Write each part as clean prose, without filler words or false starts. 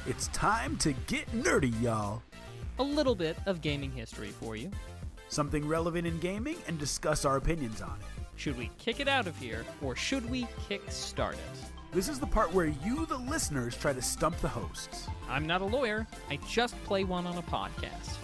It's time to get nerdy, y'all. A little bit of gaming history for you. Something relevant in gaming and discuss our opinions on it. Should we kick it out of here, or should we kickstart it? This is the part where you, the listeners, try to stump the hosts. I'm not a lawyer. I just play one on a podcast.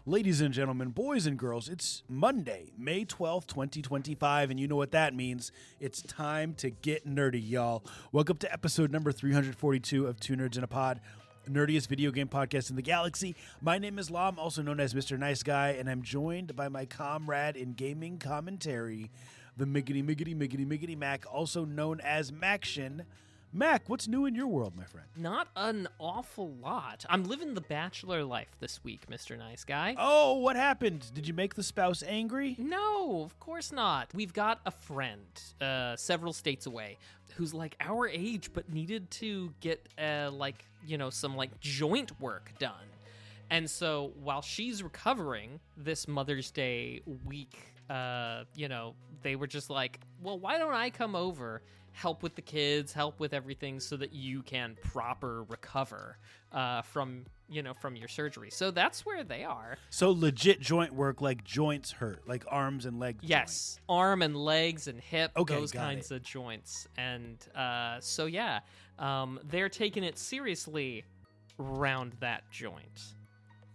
Ladies and gentlemen, boys and girls, it's Monday, May 12th, 2025, and you know what that means. It's time to get nerdy, y'all. Welcome to episode number 342 of Two Nerds in a Pod, nerdiest video game podcast in the galaxy. My name is Lam, also known as Mr. Nice Guy, and I'm joined by my comrade in gaming commentary, the Miggity Mac, also known as Maction. Mac, what's new in your world, my friend? Not an awful lot. I'm living the bachelor life this week, Mr. Nice Guy. Oh, what happened? Did you make the spouse angry? No, of course not. We've got a friend, several states away, who's like our age, but needed to get, some joint work done. And so while she's recovering this Mother's Day week, they were just like, well, why don't I come over, help with the kids, help with everything so that you can proper recover from your surgery. So that's where they are. So legit joint work, like joints hurt, like arms and legs. Yes, arm and legs and hip, those got kinds of joints. And they're taking it seriously around that joint.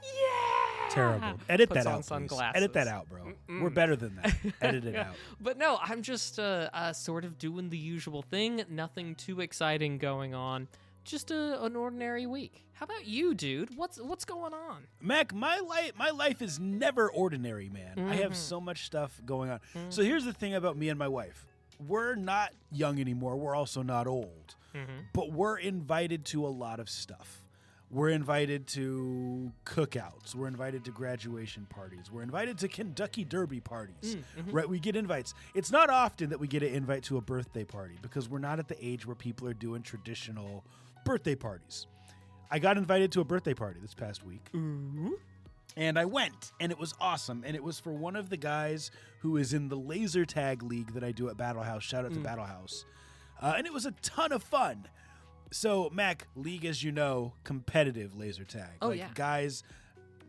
Yeah! Terrible. Edit Puts that on out, sunglasses. please. Edit that out, bro. We're better than that. Edit it out. But no, I'm just sort of doing the usual thing. Nothing too exciting going on. Just an ordinary week. How about you, dude? What's going on? Mac, my life is never ordinary, man. I have so much stuff going on. So here's the thing about me and my wife. We're not young anymore. We're also not old. But we're invited to a lot of stuff. We're invited to cookouts. We're invited to graduation parties. We're invited to Kentucky Derby parties, right? We get invites. It's not often that we get an invite to a birthday party because we're not at the age where people are doing traditional birthday parties. I got invited to a birthday party this past week. And I went, and it was awesome. And it was for one of the guys who is in the laser tag league that I do at Battle House. Shout out to Battle House. And it was a ton of fun. So, Mac, league, as you know, competitive laser tag. Oh, yeah. Guys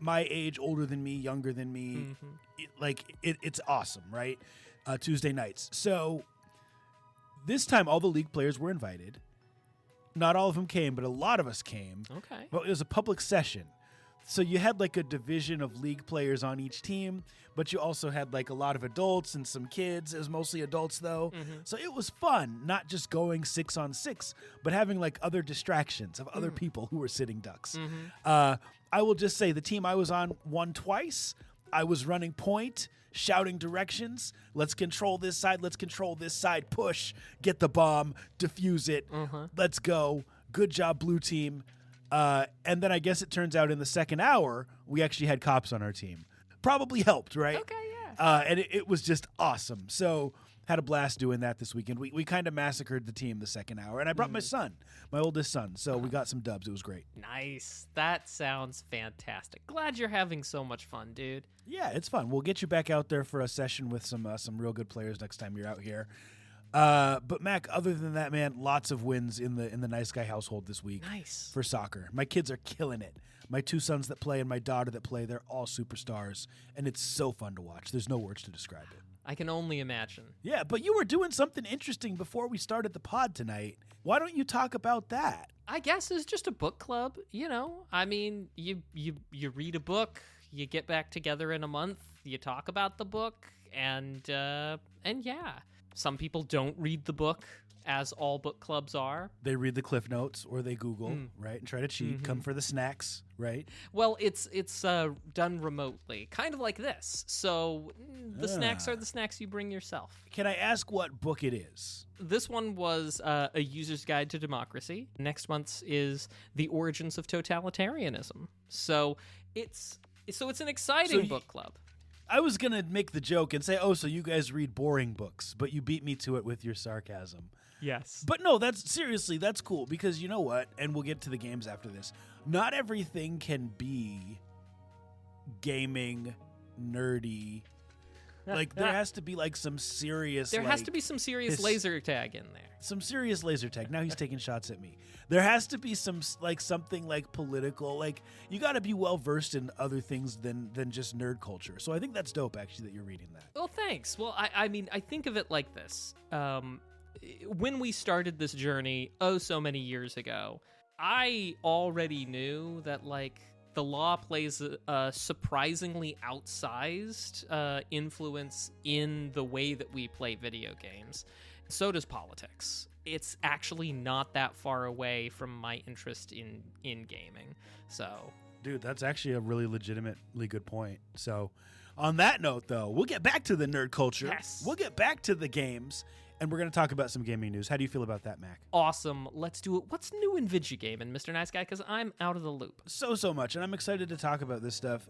my age, older than me, younger than me. It's awesome, right? Tuesday nights. So, this time, all the league players were invited. Not all of them came, but a lot of us came. Okay. Well, it was a public session. So you had like a division of league players on each team, but you also had like a lot of adults and some kids. It was mostly adults though. So it was fun, not just going 6-on-6, but having like other distractions of other people who were sitting ducks. I will just say the team I was on won twice. I was running point, shouting directions. Let's control this side. Let's control this side. Push, get the bomb, defuse it. Let's go. Good job, blue team. And then I guess it turns out in the second hour, we actually had cops on our team. Probably helped, right? Okay, yeah. And it was just awesome. So had a blast doing that this weekend. We kind of massacred the team the second hour. And I brought my son, my oldest son. So we got some dubs. It was great. Nice. That sounds fantastic. Glad you're having so much fun, dude. Yeah, it's fun. We'll get you back out there for a session with some real good players next time you're out here. But Mac, other than that, man, lots of wins in the Nice Guy household this week. Nice. For soccer. My kids are killing it. My two sons that play and my daughter that play, they're all superstars, and it's so fun to watch. There's no words to describe it. I can only imagine. Yeah, but you were doing something interesting before we started the pod tonight. Why don't you talk about that? I guess it's just a book club, I mean, you read a book, you get back together in a month, you talk about the book, and yeah. Some people don't read the book, as all book clubs are. They read the Cliff Notes or they Google, right, and try to cheat, come for the snacks, right? Well, it's done remotely, kind of like this. So the snacks are the snacks you bring yourself. Can I ask what book it is? This one was A User's Guide to Democracy. Next month's is The Origins of Totalitarianism. So it's an exciting book club. I was going to make the joke and say, oh, so you guys read boring books, but you beat me to it with your sarcasm. Yes. But no, that's cool because you know what? And we'll get to the games after this. Not everything can be gaming, nerdy, Like, there has to be, like, some serious, There has to be some serious laser tag in there. Some serious laser tag. Now he's taking shots at me. There has to be some, like, something, like, political. Like, you got to be well-versed in other things than just nerd culture. So I think that's dope, actually, that you're reading that. Well, thanks. Well, I mean, I think of it like this. When we started this journey, so many years ago, I already knew that, like, the law plays a surprisingly outsized influence in the way that we play video games. So does politics. It's actually not that far away from my interest in gaming. So, dude, that's actually a really legitimately good point. So, on that note, though, we'll get back to the nerd culture. Yes. We'll get back to the games. And we're going to talk about some gaming news. How do you feel about that, Mac? Awesome. Let's do it. What's new in Vigigaming, Mr. Nice Guy? Because I'm out of the loop. So much. And I'm excited to talk about this stuff.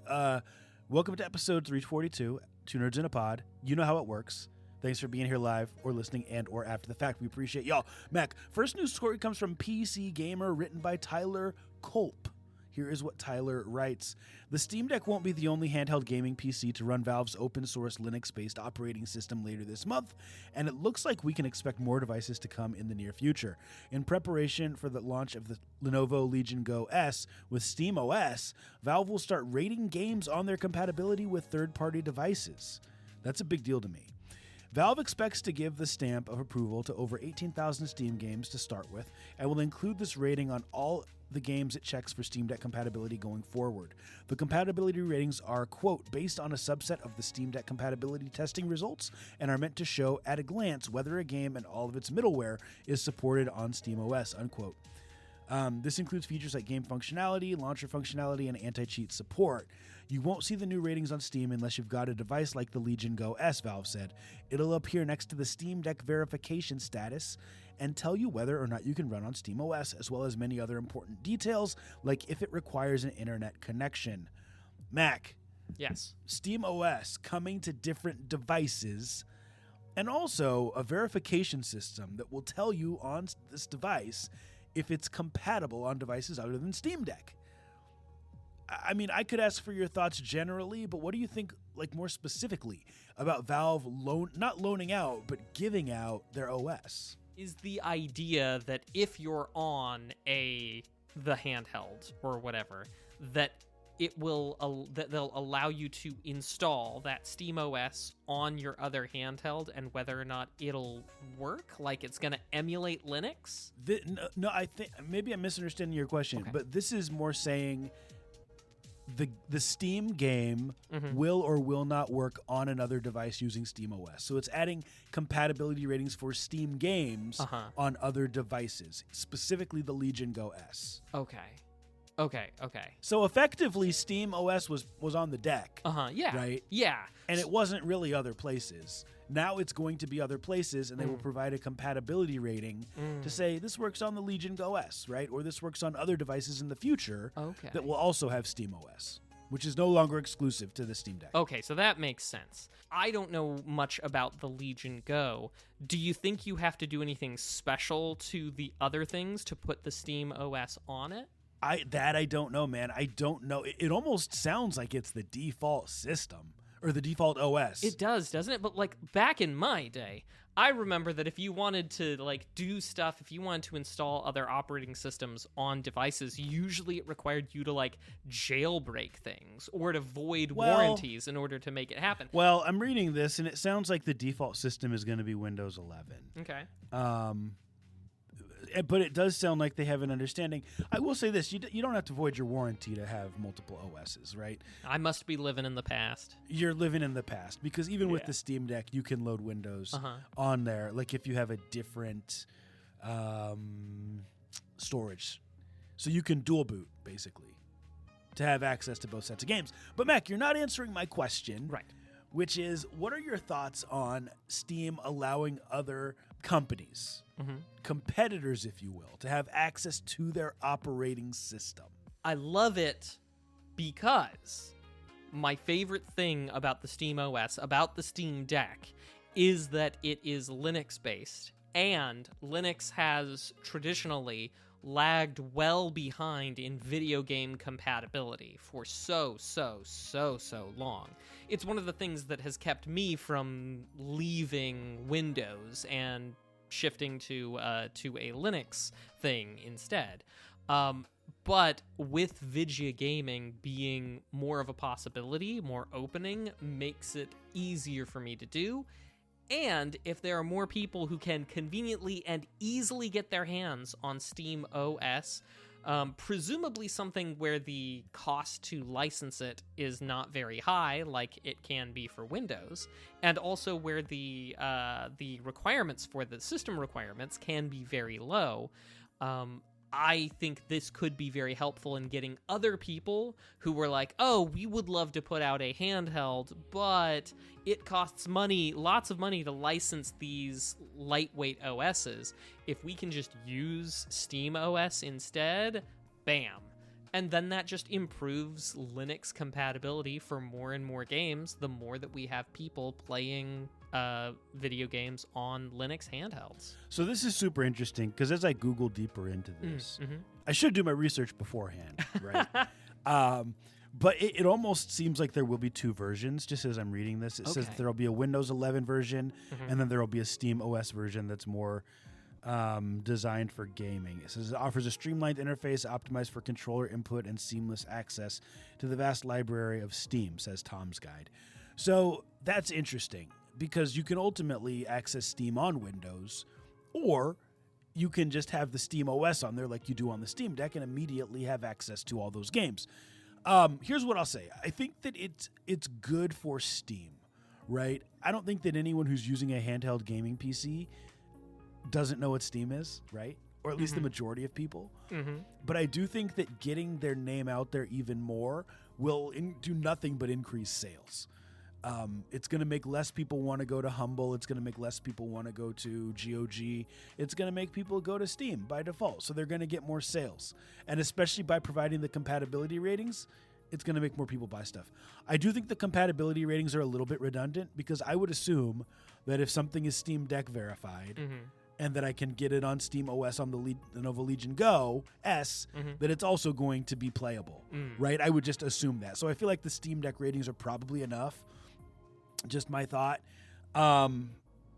Welcome to episode 342, Two Nerds in a Pod. You know how it works. Thanks for being here live or listening and or after the fact. We appreciate y'all. Mac, first news story comes from PC Gamer, written by Tyler Culp. Here is what Tyler writes. The Steam Deck won't be the only handheld gaming PC to run Valve's open-source Linux-based operating system later this month, and it looks like we can expect more devices to come in the near future. In preparation for the launch of the Lenovo Legion Go S with SteamOS, Valve will start rating games on their compatibility with third-party devices. That's a big deal to me. Valve expects to give the stamp of approval to over 18,000 Steam games to start with, and will include this rating on all the games it checks for Steam Deck compatibility going forward. The compatibility ratings are, quote, based on a subset of the Steam Deck compatibility testing results and are meant to show at a glance whether a game and all of its middleware is supported on SteamOS, unquote. This includes features like game functionality, launcher functionality, and anti-cheat support. You won't see the new ratings on Steam unless you've got a device like the Legion Go S, Valve said. It'll appear next to the Steam Deck verification status and tell you whether or not you can run on SteamOS, as well as many other important details, like if it requires an internet connection. Mac. Yes. SteamOS coming to different devices, and also a verification system that will tell you on this device if it's compatible on devices other than Steam Deck. I mean, I could ask for your thoughts generally, but what do you think, like, more specifically about Valve not loaning out, but giving out their OS? Is the idea that if you're on the handheld or whatever, that that they'll allow you to install that SteamOS on your other handheld, and whether or not it'll work, like it's going to emulate Linux? No, I think maybe I'm misunderstanding your question, okay. But this is more saying the Steam game will or will not work on another device using SteamOS. So it's adding compatibility ratings for Steam games on other devices, specifically the Legion Go S. Okay. So effectively, SteamOS was on the deck. Yeah. Right? Yeah. And it wasn't really other places. Now it's going to be other places, and they will provide a compatibility rating to say this works on the Legion Go S, right? Or this works on other devices in the future that will also have SteamOS, which is no longer exclusive to the Steam Deck. Okay, so that makes sense. I don't know much about the Legion Go. Do you think you have to do anything special to the other things to put the SteamOS on it? I don't know, man. I don't know. It almost sounds like it's the default system or the default OS. It does, doesn't it? But like back in my day, I remember that if you wanted to like do stuff, if you wanted to install other operating systems on devices, usually it required you to like jailbreak things or to void warranties in order to make it happen. Well, I'm reading this and it sounds like the default system is going to be Windows 11. Okay. But it does sound like they have an understanding. I will say this. You don't have to void your warranty to have multiple OSs, right? I must be living in the past. You're living in the past because even with the Steam Deck, you can load Windows on there. Like if you have a different storage. So you can dual boot, basically, to have access to both sets of games. But Mac, you're not answering my question. Right. Which is, what are your thoughts on Steam allowing other companies, competitors, if you will, to have access to their operating system? I love it because my favorite thing about the SteamOS, about the Steam Deck, is that it is Linux-based, and Linux has traditionally lagged well behind in video game compatibility for so long. It's one of the things that has kept me from leaving Windows and shifting to a Linux thing instead. But with Vigia gaming being more of a possibility, more opening, makes it easier for me to do. And if there are more people who can conveniently and easily get their hands on Steam OS, presumably something where the cost to license it is not very high, like it can be for Windows, and also where the requirements for the system requirements can be very low, I think this could be very helpful in getting other people who were like, oh, we would love to put out a handheld, but it costs money, lots of money to license these lightweight OSs. If we can just use Steam OS instead, bam. And then that just improves Linux compatibility for more and more games, the more that we have people playing video games on Linux handhelds. So this is super interesting because as I Google deeper into this, I should do my research beforehand, right? But it almost seems like there will be two versions, just as I'm reading this. It says there will be a Windows 11 version, and then there will be a Steam OS version that's more designed for gaming. It says it offers a streamlined interface optimized for controller input and seamless access to the vast library of Steam, says Tom's Guide. So that's interesting because you can ultimately access Steam on Windows, or you can just have the Steam OS on there like you do on the Steam Deck and immediately have access to all those games. Here's what I'll say. I think that it's good for Steam, right? I don't think that anyone who's using a handheld gaming PC doesn't know what Steam is, right? Or at least the majority of people. But I do think that getting their name out there even more will do nothing but increase sales. It's going to make less people want to go to Humble. It's going to make less people want to go to GOG. It's going to make people go to Steam by default. So they're going to get more sales. And especially by providing the compatibility ratings, it's going to make more people buy stuff. I do think the compatibility ratings are a little bit redundant because I would assume that if something is Steam Deck verified and that I can get it on Steam OS on the Lenovo Legion Go S, that it's also going to be playable, right? I would just assume that. So I feel like the Steam Deck ratings are probably enough. Just my thought. And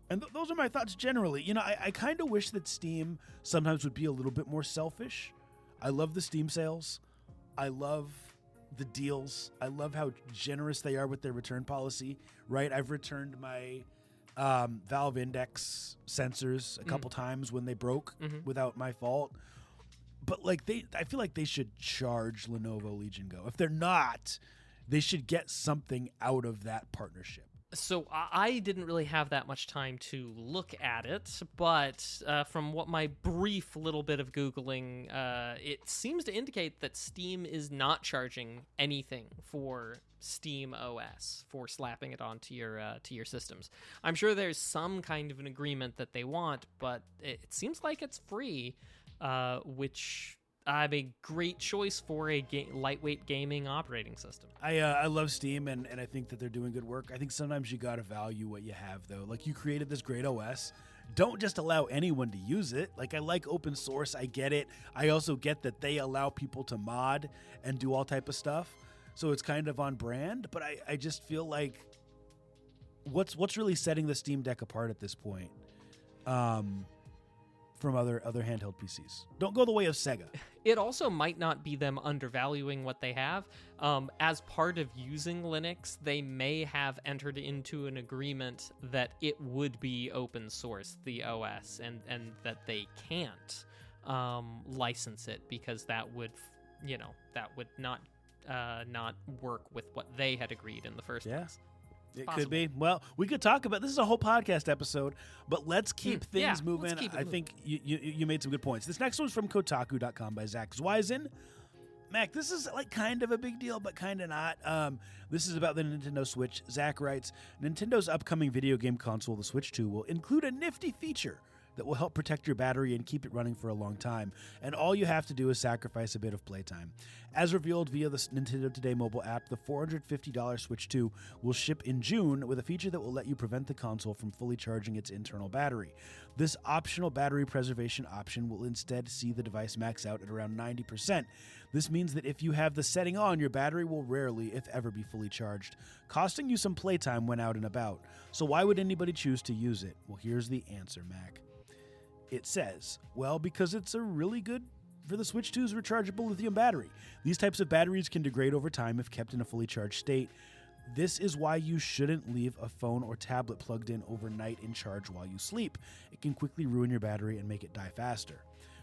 those are my thoughts generally. You know, I kind of wish that Steam sometimes would be a little bit more selfish. I love the Steam sales. I love the deals. I love how generous they are with their return policy, right? I've returned my Valve Index sensors a couple times when they broke without my fault. But like I feel like they should charge Lenovo Legion Go. If they're not, they should get something out of that partnership. So I didn't really have that much time to look at it, but from what my brief little bit of Googling, it seems to indicate that Steam is not charging anything for Steam OS for slapping it onto your systems. I'm sure there's some kind of an agreement that they want, but it seems like it's free, which I'm a great choice for a lightweight gaming operating system. I love Steam, and I think that they're doing good work. I think sometimes you got to value what you have, though. Like, you created this great OS. Don't just allow anyone to use it. Like, I like open source. I get it. I also get that they allow people to mod and do all type of stuff. So it's kind of on brand. But I just feel like what's really setting the Steam Deck apart at this point from other handheld PCs? Don't go the way of Sega. It also might not be them undervaluing what they have. As part of using Linux, they may have entered into an agreement that it would be open source, the OS, and that they can't license it because that would not work with what they had agreed in the first place. It could be. Well, we could talk about this. Is a whole podcast episode, but let's keep things moving. Let's keep it moving. Think you made some good points. This next one's from Kotaku.com by Zach Zweisen. Mac, this is like kind of a big deal, but kind of not. This is about the Nintendo Switch. Zach writes, Nintendo's upcoming video game console, the Switch 2, will include a nifty feature that will help protect your battery and keep it running for a long time. And all you have to do is sacrifice a bit of playtime. As revealed via the Nintendo Today mobile app, the $450 Switch 2 will ship in June with a feature that will let you prevent the console from fully charging its internal battery. This optional battery preservation option will instead see the device max out at around 90%. This means that if you have the setting on, your battery will rarely, if ever, be fully charged, costing you some playtime when out and about. So why would anybody choose to use it? Well, here's the answer, Mac. It says, well, because it's a really good for the Switch 2's rechargeable lithium battery. These types of batteries can degrade over time if kept in a fully charged state. This is why you shouldn't leave a phone or tablet plugged in overnight in charge while you sleep. It can quickly ruin your battery and make it die faster.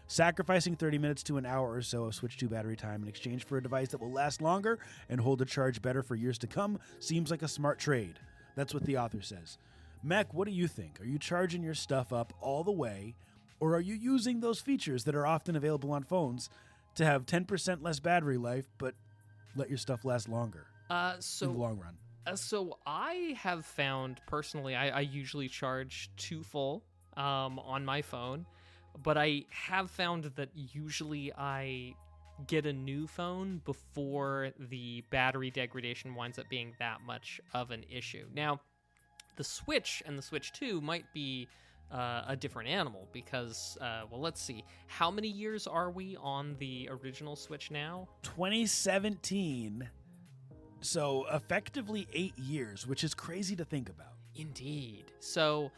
Sacrificing 30 minutes to an hour or so of Switch 2 battery time in exchange for a device that will last longer and hold a charge better for years to come seems like a smart trade. That's what the author says. Mac, what do you think? Are you charging your stuff up all the way, or are you using those features that are often available on phones to have 10% less battery life but let your stuff last longer in the long run? So I have found, personally, I usually charge to full on my phone. But I have found that usually I get a new phone before the battery degradation winds up being that much of an issue. Now, the Switch and the Switch 2 might be a different animal because, well, let's see. How many years are we on the original Switch now? 2017. So effectively 8 years, which is crazy to think about. Indeed. So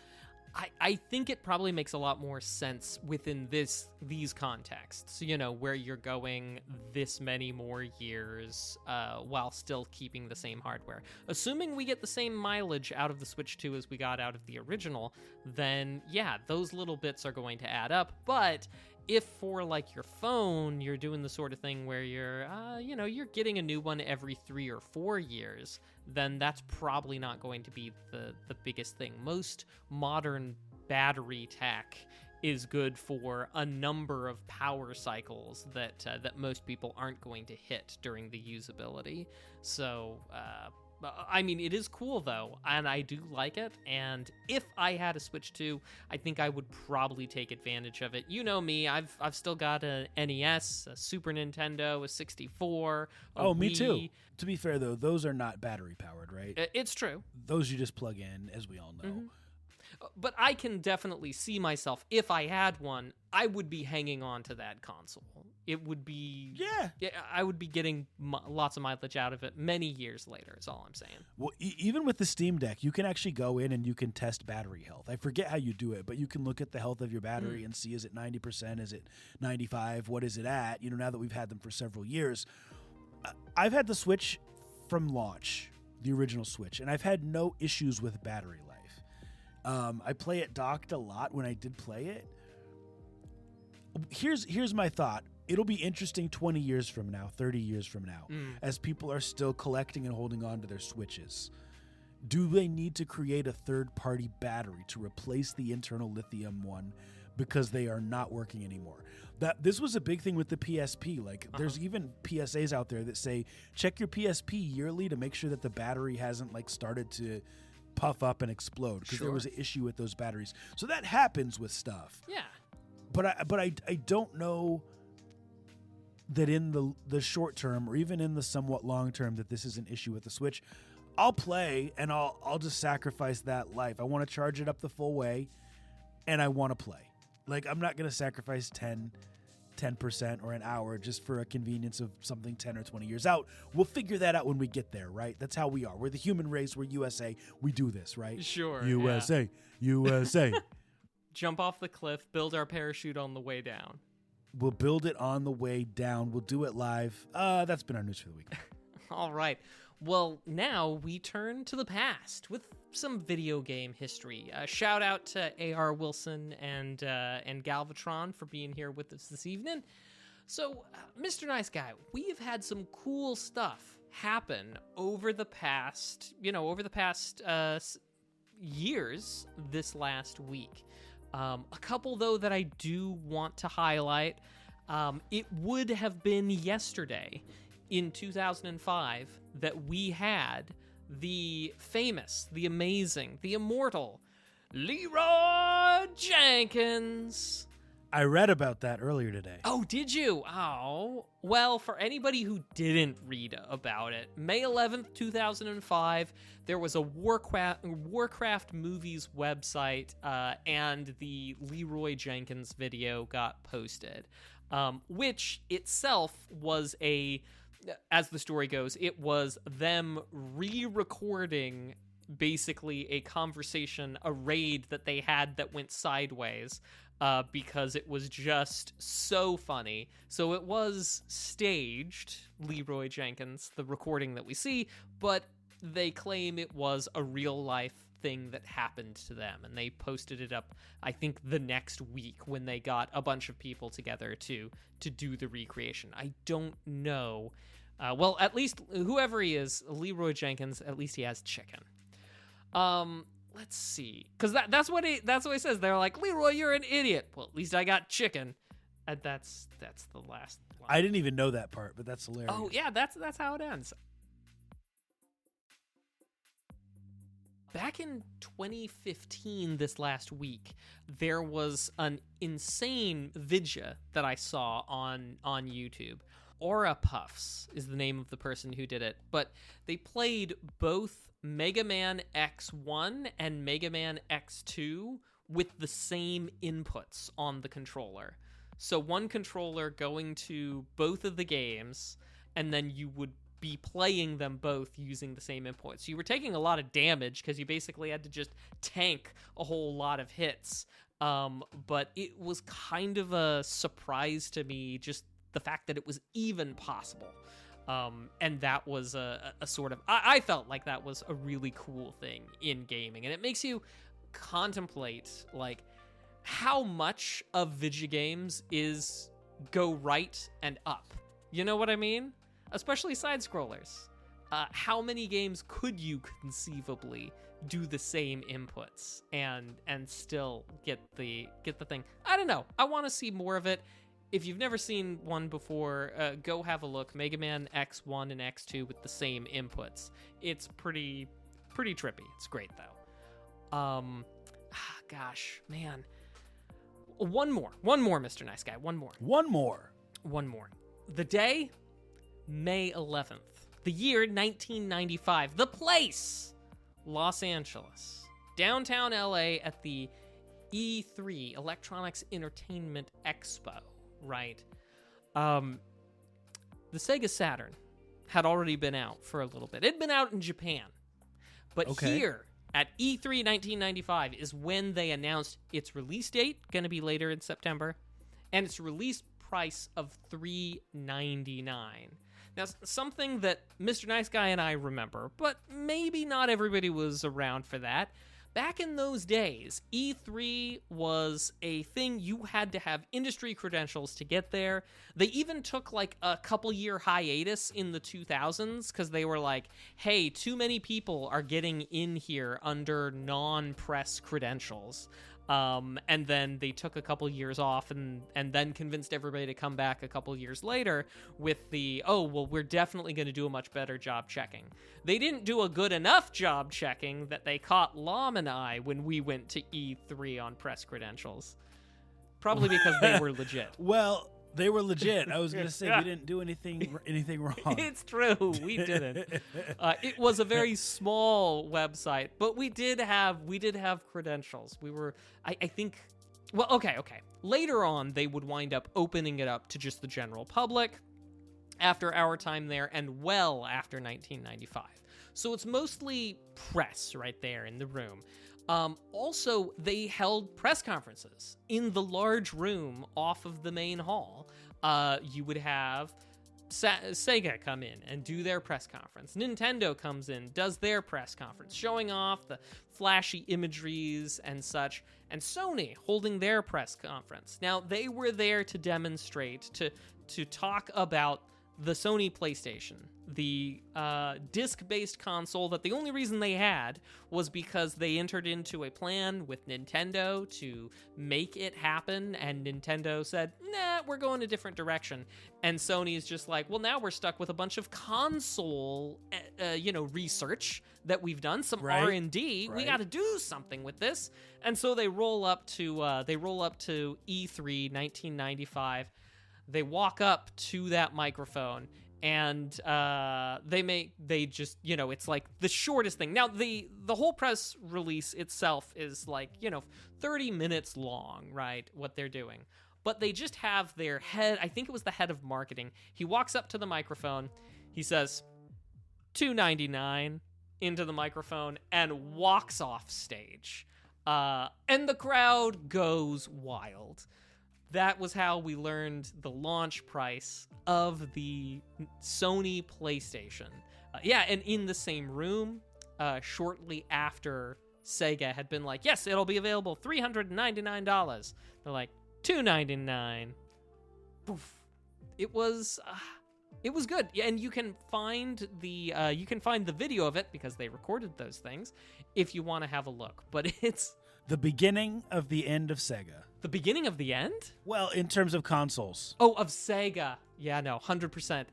I think it probably makes a lot more sense within these contexts, you know, where you're going this many more years while still keeping the same hardware. Assuming we get the same mileage out of the Switch 2 as we got out of the original, then yeah, those little bits are going to add up. But if for like your phone, you're doing the sort of thing where you're, you're getting a new one every 3 or 4 years, then that's probably not going to be the biggest thing. Most modern battery tech is good for a number of power cycles that most people aren't going to hit during the usability. So, I mean, it is cool, though, and I do like it, and if I had a Switch 2, I think I would probably take advantage of it. You know me, I've still got a NES, a Super Nintendo, a 64, a Wii. Me too. To be fair, though, those are not battery-powered, right? It's true. Those you just plug in, as we all know. Mm-hmm. But I can definitely see myself, if I had one, I would be hanging on to that console. It would be... Yeah. I would be getting lots of mileage out of it many years later, is all I'm saying. Well, even with the Steam Deck, you can actually go in and you can test battery health. I forget how you do it, but you can look at the health of your battery and see, is it 90%? Is it 95? What is it at? You know, now that we've had them for several years. I've had the Switch from launch, the original Switch, and I've had no issues with battery life. I play it docked a lot when I did play it. Here's my thought. It'll be interesting 20 years from now, 30 years from now, as people are still collecting and holding on to their Switches. Do they need to create a third-party battery to replace the internal lithium one because they are not working anymore? This was a big thing with the PSP. Like, there's even PSAs out there that say, check your PSP yearly to make sure that the battery hasn't, like, started to puff up and explode because there was an issue with those batteries. So that happens with stuff. Yeah. But I don't know that in the short term or even in the somewhat long term that this is an issue with the Switch. I'll play and I'll just sacrifice that life. I want to charge it up the full way and I want to play. Like, I'm not going to sacrifice 10% or an hour just for a convenience of something 10 or 20 years out. We'll figure that out when we get there, right? That's how we are. We're the human race. We're USA. We do this, right? Sure. USA. Yeah. USA. Jump off the cliff, build our parachute on the way down. We'll build it on the way down. We'll do it live. That's been our news for the week. All right. Well, now we turn to the past with some video game history. Shout out to AR Wilson and Galvatron for being here with us this evening. So, Mr. Nice Guy, we have had some cool stuff happen over the past years this last week. A couple, though, that I do want to highlight. It would have been yesterday in 2005 that we had the famous, the amazing, the immortal Leroy Jenkins. I read about that earlier today. Oh, did you? Oh. Well, for anybody who didn't read about it, May 11th, 2005, there was a Warcraft movies website, and the Leroy Jenkins video got posted, which itself was as the story goes, it was them re-recording basically a conversation, a raid that they had that went sideways, because it was just so funny. So it was staged, Leroy Jenkins, the recording that we see, but they claim it was a real life thing that happened to them, and they posted it up, I think, the next week when they got a bunch of people together to do the recreation. I don't know. Well, at least whoever he is, Leroy Jenkins, at least he has chicken. Let's see, because that's what he says. They're like, Leroy, you're an idiot. Well, at least I got chicken, and that's the last line. I didn't even know that part, but that's hilarious. Oh yeah, that's how it ends. Back in 2015, this last week, there was an insane vidya that I saw on YouTube. Aura Puffs is the name of the person who did it, but they played both Mega Man X1 and Mega Man X2 with the same inputs on the controller. So one controller going to both of the games, and then you would be playing them both using the same inputs. So you were taking a lot of damage because you basically had to just tank a whole lot of hits. But it was kind of a surprise to me, just the fact that it was even possible. And that was a sort of, I felt like that was a really cool thing in gaming. And it makes you contemplate, like, how much of video games is go right and up. You know what I mean? Especially side-scrollers. How many games could you conceivably do the same inputs and still get the thing? I don't know. I want to see more of it. If you've never seen one before, go have a look. Mega Man X1 and X2 with the same inputs. It's pretty trippy. It's great, though. Gosh, man. One more, Mr. Nice Guy. One more. The day, May 11th. The year, 1995. The place, Los Angeles. Downtown LA at the E3, Electronics Entertainment Expo. Right. The Sega Saturn had already been out for a little bit. It'd been out in Japan. But here at E3 1995 is when they announced its release date, going to be later in September, and its release price of $399. Now, something that Mr. Nice Guy and I remember, but maybe not everybody was around for that. Back in those days, E3 was a thing you had to have industry credentials to get there. They even took like a couple year hiatus in the 2000s because they were like, hey, too many people are getting in here under non-press credentials. And then they took a couple years off and then convinced everybody to come back a couple years later with the, oh, well, we're definitely going to do a much better job checking. They didn't do a good enough job checking that they caught Lom and I when we went to E3 on press credentials. Probably because they were legit. Well, they were legit. I was going to say we didn't do anything wrong. It's true. We didn't. It was a very small website, but we did have credentials. We were, I think, well, okay. Later on, they would wind up opening it up to just the general public after our time there and well after 1995. So it's mostly press right there in the room. Also, they held press conferences in the large room off of the main hall. You would have Sega come in and do their press conference. Nintendo comes in, does their press conference, showing off the flashy imageries and such. And Sony holding their press conference. Now, they were there to demonstrate, to talk about the Sony PlayStation, the disc-based console that the only reason they had was because they entered into a plan with Nintendo to make it happen, and Nintendo said, nah, we're going a different direction. And Sony is just like, well, now we're stuck with a bunch of console, research that we've done, some R&D. We got to do something with this. And so they roll up to E3 1995. They walk up to that microphone, and it's like the shortest thing. Now, the whole press release itself is like, 30 minutes long, right, what they're doing. But they just have their head, I think it was the head of marketing. He walks up to the microphone, he says, $2.99 into the microphone, and walks off stage. And the crowd goes wild. That was how we learned the launch price of the Sony PlayStation. And in the same room, shortly after Sega had been like, yes, it'll be available $399. They're like, $299. Poof. It was good. Yeah, and you can find the video of it because they recorded those things if you want to have a look. But it's the beginning of the end of Sega. The beginning of the end? Well, in terms of consoles. Oh, of Sega. Yeah, no, 100%.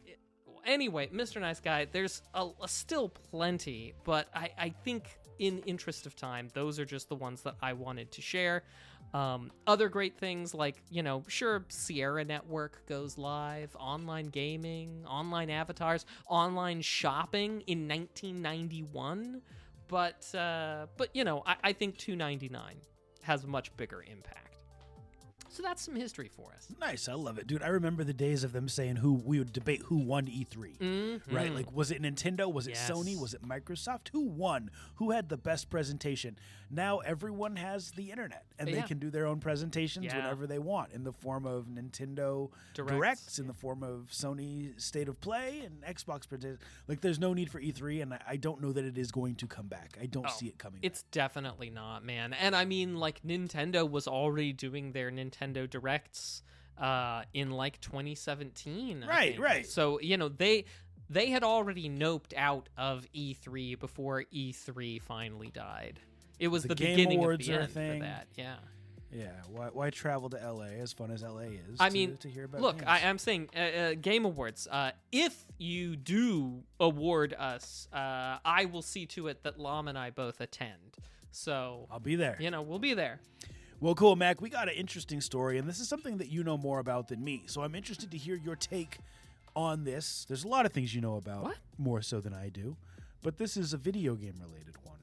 Anyway, Mr. Nice Guy, there's still plenty, but I think in interest of time, those are just the ones that I wanted to share. Other great things like, sure, Sierra Network goes live, online gaming, online avatars, online shopping in 1991. But I think $2.99 has a much bigger impact. So that's some history for us. Nice. I love it, dude. I remember the days of them saying we would debate who won E3, right? Like, was it Nintendo? Was it Sony? Was it Microsoft? Who won? Who had the best presentation? Now everyone has the internet, and they can do their own presentations whenever they want in the form of Nintendo Directs, in the form of Sony State of Play, and Xbox presentations. Like, there's no need for E3, and I don't know that it is going to come back. I don't see it coming back. It's definitely not, man. And I mean, like, Nintendo was already doing their Nintendo Directs in like 2017. Right. So, they had already noped out of E3 before E3 finally died. It was the Game beginning Awards of the are end a thing. for that. Yeah. Yeah. Why travel to LA, as fun as LA is, I mean, to hear about look, games? I'm saying Game Awards. If you do award us, I will see to it that Lam and I both attend. So I'll be there. We'll be there. Well, cool, Mac. We got an interesting story, and this is something that you know more about than me. So I'm interested to hear your take on this. There's a lot of things you know about, more so than I do, but this is a video game-related one.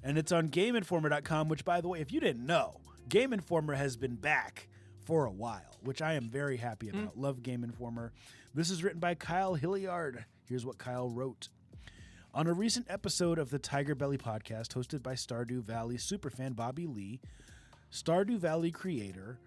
And it's on GameInformer.com, which, by the way, if you didn't know, Game Informer has been back for a while, which I am very happy about. Love Game Informer. This is written by Kyle Hilliard. Here's what Kyle wrote. On a recent episode of the Tiger Belly podcast hosted by Stardew Valley superfan Bobby Lee, Stardew Valley creator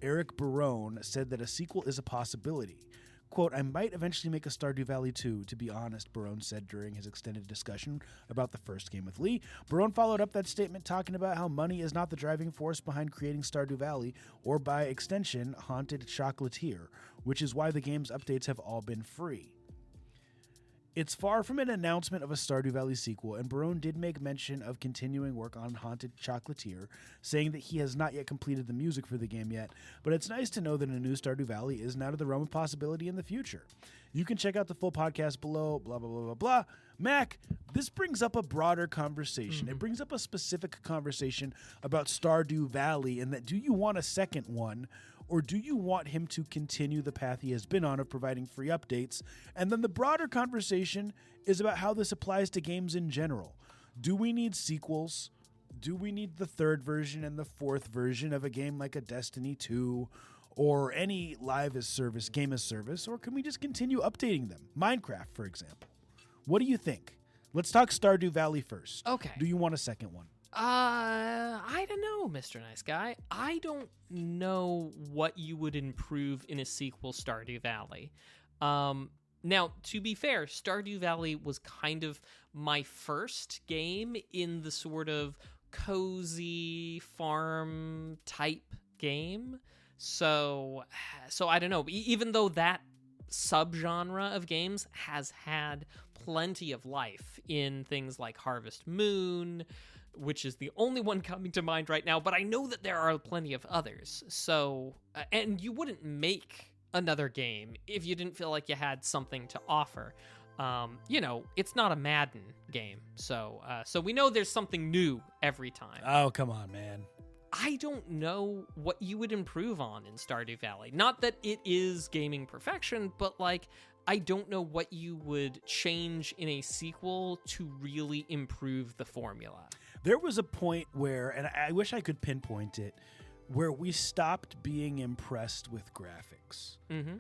Eric Barone said that a sequel is a possibility. Quote, I might eventually make a Stardew Valley 2, to be honest, Barone said during his extended discussion about the first game with Lee. Barone followed up that statement talking about how money is not the driving force behind creating Stardew Valley, or by extension, Haunted Chocolatier, which is why the game's updates have all been free. It's far from an announcement of a Stardew Valley sequel, and Barone did make mention of continuing work on Haunted Chocolatier, saying that he has not yet completed the music for the game yet, but it's nice to know that a new Stardew Valley is now to the realm of possibility in the future. You can check out the full podcast below, blah, blah, blah, blah, blah. Mac, this brings up a broader conversation. It brings up a specific conversation about Stardew Valley, and that do you want a second one, or do you want him to continue the path he has been on of providing free updates? And then the broader conversation is about how this applies to games in general. Do we need sequels? Do we need the third version and the fourth version of a game like a Destiny 2 or any live as service, game as service? Or can we just continue updating them? Minecraft, for example. What do you think? Let's talk Stardew Valley first. Okay. Do you want a second one? I don't know, Mr. Nice Guy. I don't know what you would improve in a sequel Stardew Valley. Now, to be fair, Stardew Valley was kind of my first game in the sort of cozy farm type game. So I don't know. Even though that subgenre of games has had plenty of life in things like Harvest Moon, which is the only one coming to mind right now, but I know that there are plenty of others. So, and you wouldn't make another game if you didn't feel like you had something to offer. It's not a Madden game, so we know there's something new every time. Oh, come on, man. I don't know what you would improve on in Stardew Valley. Not that it is gaming perfection, but like, I don't know what you would change in a sequel to really improve the formula. There was a point where, and I wish I could pinpoint it, where we stopped being impressed with graphics. Mm-hmm.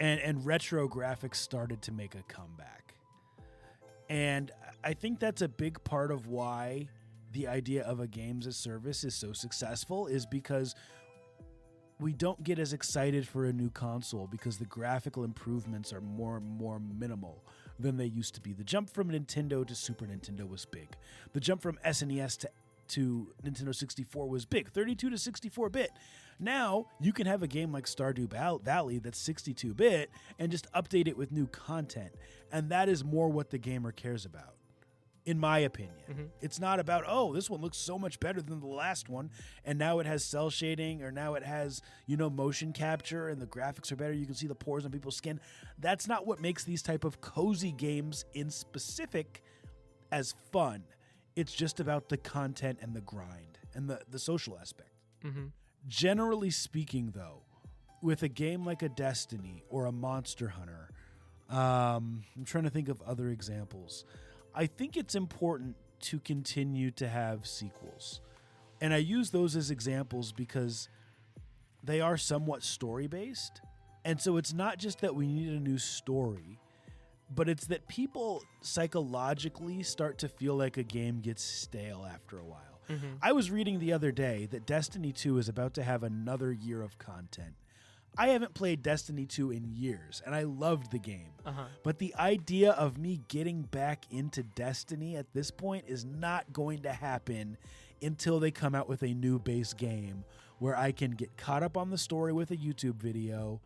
And retro graphics started to make a comeback. And I think that's a big part of why the idea of a games as service is so successful, is because we don't get as excited for a new console because the graphical improvements are more and more minimal than they used to be. The jump from Nintendo to Super Nintendo was big. The jump from SNES to Nintendo 64 was big, 32 to 64-bit. Now, you can have a game like Stardew Valley that's 62-bit and just update it with new content. And that is more what the gamer cares about, in my opinion. Mm-hmm. It's not about, oh, this one looks so much better than the last one, and now it has cell shading, or now it has, motion capture, and the graphics are better. You can see the pores on people's skin. That's not what makes these type of cozy games in specific as fun. It's just about the content and the grind and the social aspect. Mm-hmm. Generally speaking, though, with a game like a Destiny or a Monster Hunter, I'm trying to think of other examples. I think it's important to continue to have sequels. And I use those as examples because they are somewhat story-based. And so it's not just that we need a new story, but it's that people psychologically start to feel like a game gets stale after a while. Mm-hmm. I was reading the other day that Destiny 2 is about to have another year of content. I haven't played Destiny 2 in years, and I loved the game. Uh-huh. But the idea of me getting back into Destiny at this point is not going to happen until they come out with a new base game where I can get caught up on the story with a YouTube video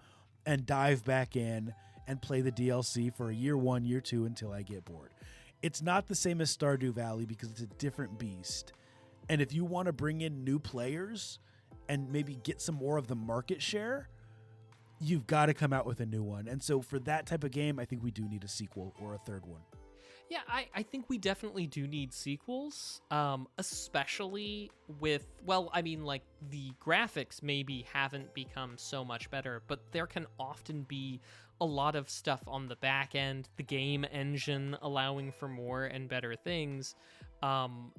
and dive back in and play the DLC for year 1, year 2 until I get bored. It's not the same as Stardew Valley because it's a different beast. And if you want to bring in new players and maybe get some more of the market share, you've got to come out with a new one. And so for that type of game, I think we do need a sequel or a third one. Yeah, I think we definitely do need sequels, especially with, the graphics maybe haven't become so much better, but there can often be a lot of stuff on the back end, the game engine allowing for more and better things.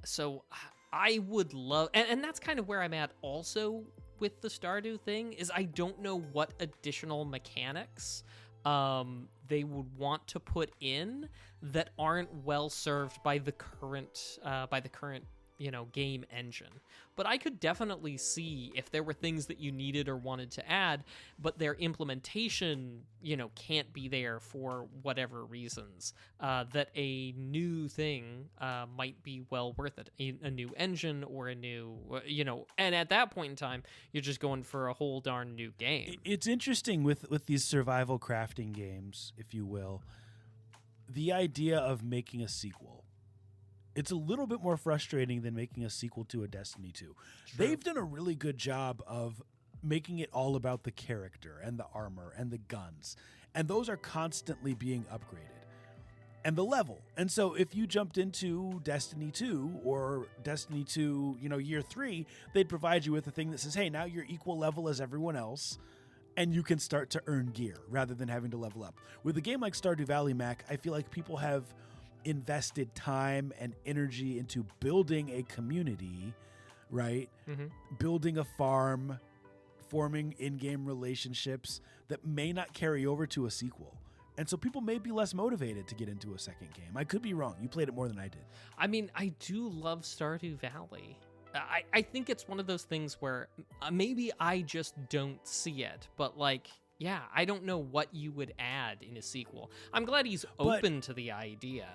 So I would love, and that's kind of where I'm at also with the Stardew thing, is I don't know what additional mechanics they would want to put in that aren't well served by the current game engine. But I could definitely see if there were things that you needed or wanted to add, but their implementation, can't be there for whatever reasons, that a new thing might be well worth it. A new engine or a new, and at that point in time, you're just going for a whole darn new game. It's interesting with these survival crafting games, if you will, the idea of making a sequel. It's a little bit more frustrating than making a sequel to a Destiny 2. True. They've done a really good job of making it all about the character and the armor and the guns. And those are constantly being upgraded. And the level. And so if you jumped into Destiny 2 or Destiny 2, year 3, they'd provide you with a thing that says, hey, now you're equal level as everyone else, and you can start to earn gear rather than having to level up. With a game like Stardew Valley, Mac, I feel like people have invested time and energy into building a community, right? Mm-hmm. Building a farm, forming in-game relationships that may not carry over to a sequel. And so people may be less motivated to get into a second game. I could be wrong. You played it more than I did. I mean, I do love Stardew Valley. I think it's one of those things where maybe I just don't see it, but yeah, I don't know what you would add in a sequel. I'm glad he's open to the idea,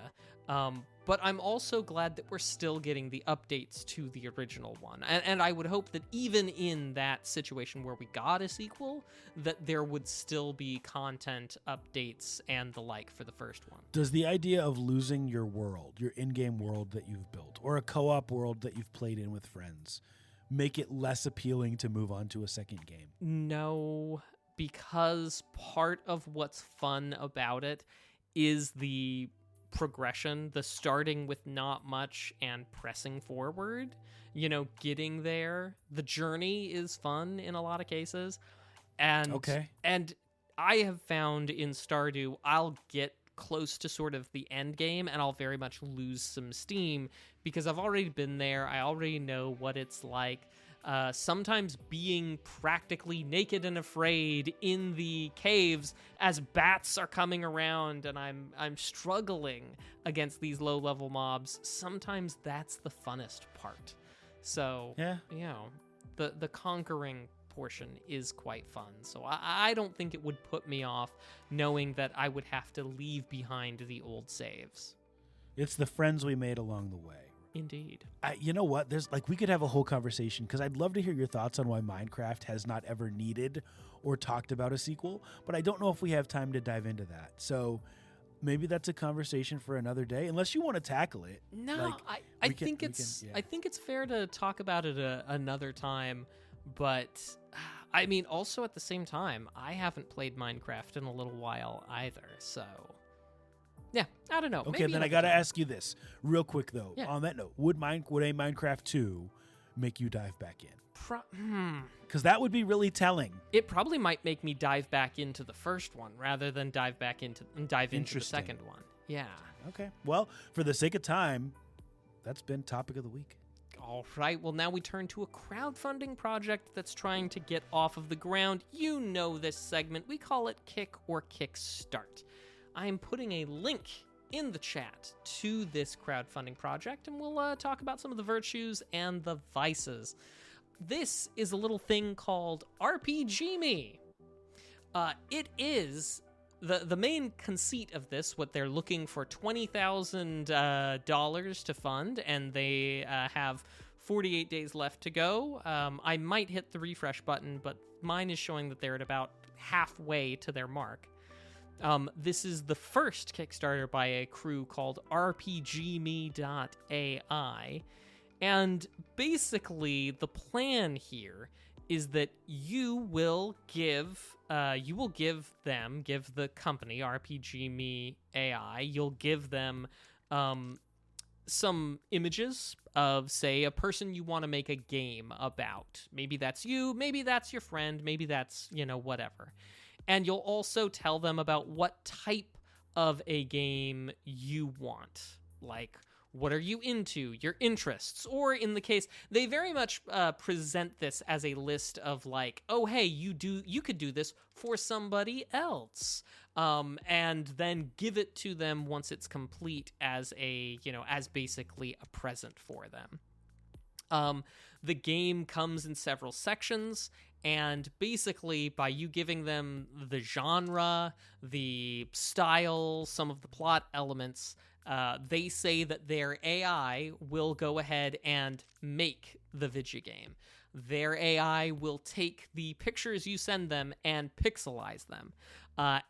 but I'm also glad that we're still getting the updates to the original one. And I would hope that even in that situation where we got a sequel, that there would still be content updates and the like for the first one. Does the idea of losing your world, your in-game world that you've built, or a co-op world that you've played in with friends, make it less appealing to move on to a second game? No, because part of what's fun about it is the progression, the starting with not much and pressing forward, getting there. The journey is fun in a lot of cases. And I have found in Stardew, I'll get close to sort of the end game and I'll very much lose some steam because I've already been there. I already know what it's like. Sometimes being practically naked and afraid in the caves as bats are coming around and I'm struggling against these low-level mobs. Sometimes that's the funnest part. So, the conquering portion is quite fun. So I don't think it would put me off knowing that I would have to leave behind the old saves. It's the friends we made along the way. Indeed. You know what? We could have a whole conversation because I'd love to hear your thoughts on why Minecraft has not ever needed or talked about a sequel, but I don't know if we have time to dive into that. So maybe that's a conversation for another day, unless you want to tackle it. No, I think it's fair to talk about it another time, but I mean, also at the same time, I haven't played Minecraft in a little while either, so... Yeah, I don't know. Okay, maybe then I got to ask you this real quick, though. Yeah. On that note, would a Minecraft 2 make you dive back in? Because that would be really telling. It probably might make me dive back into the first one rather than dive into the second one. Yeah. Okay. Well, for the sake of time, that's been Topic of the Week. All right. Well, now we turn to a crowdfunding project that's trying to get off of the ground. You know this segment. We call it Kick or Kickstart. I am putting a link in the chat to this crowdfunding project, and we'll talk about some of the virtues and the vices. This is a little thing called RPG Me. It is the main conceit of this. What they're looking for $20,000 to fund, and they have 48 days left to go. I might hit the refresh button, but mine is showing that they're at about halfway to their mark. This is the first Kickstarter by a crew called RPGme.ai, and basically the plan here is that you will give the company RPGme AI, you'll give them some images of, say, a person you want to make a game about. Maybe that's you, maybe that's your friend, maybe that's, whatever. And you'll also tell them about what type of a game you want. Like, what are you into? Your interests. Or in the case, they very much present this as a list of like, oh, hey, you could do this for somebody else. And then give it to them once it's complete as as basically a present for them. The game comes in several sections, and basically by you giving them the genre, the style, some of the plot elements, they say that their AI will go ahead and make the video game. Their AI will take the pictures you send them and pixelize them.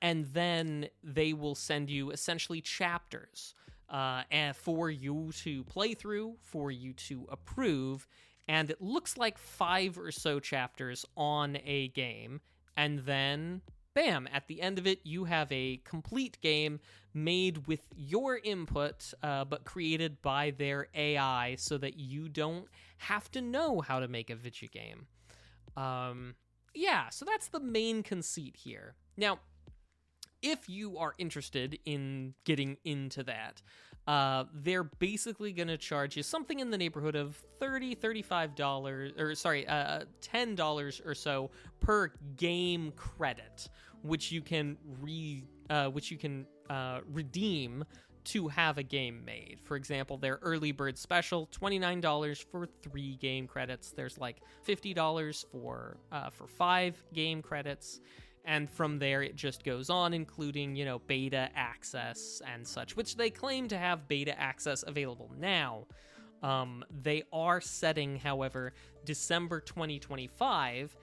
And then they will send you essentially chapters and for you to play through, for you to approve. And it looks like 5 or so chapters on a game. And then, bam, at the end of it, you have a complete game made with your input, but created by their AI so that you don't have to know how to make a video game. So that's the main conceit here. Now, if you are interested in getting into that, they're basically going to charge you something in the neighborhood of $10 or so per game credit, which you can redeem to have a game made. For example, their early bird special, $29 for 3 game credits. There's like $50 for 5 game credits. And from there, it just goes on, including, beta access and such, which they claim to have beta access available now. They are setting, however, December 2025,